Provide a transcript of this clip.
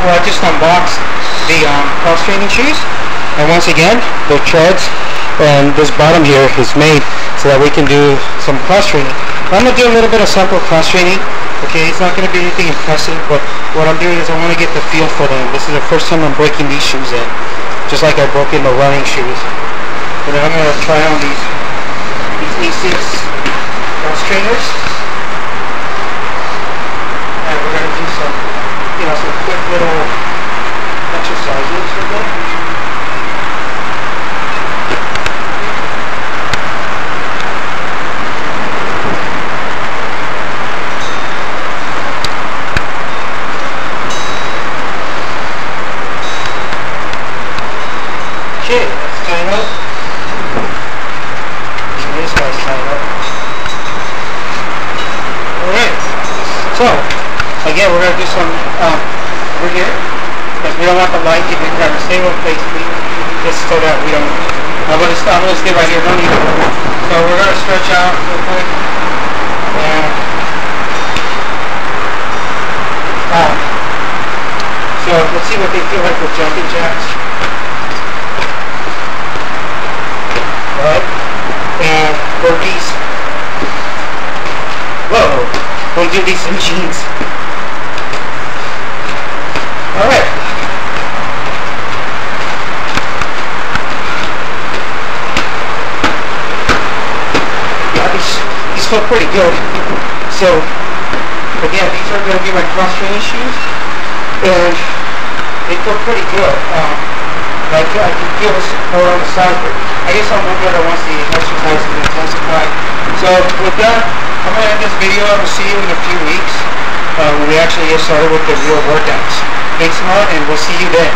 well, I just unboxed the cross training shoes, and once again, they're treads, and this bottom here is made so that we can do some cross training. I'm gonna do a little bit of sample cross training. Okay, it's not gonna be anything impressive, but what I'm doing is I want to get the feel for them. This is the first time I'm breaking these shoes in, just like I broke in the running shoes. And then I'm gonna try on these ASICS cross trainers. And we're going to do some, some quick little exercises with them. Okay, let's tie it up. And this guy's tied up. Alright, so again, we're going to do some over here, because we don't want the light getting in camera. Stay in one place, please, just so that we don't. I'm going to stay right here. Don't need to. So we're going to stretch out real quick, and so let's see what they feel like with jumping jacks. Right, and burpees. Whoa, don't do these in jeans. Alright. Yeah, these feel pretty good. So, again, these are going to be my cross training shoes, and they feel pretty good. I can feel the support on the side, but I guess I'm one better once the exercise is intensified. So, with that, I'm going to end this video. I will see you in a few weeks when we actually get started with the real workouts. Thanks a lot, and we'll see you then.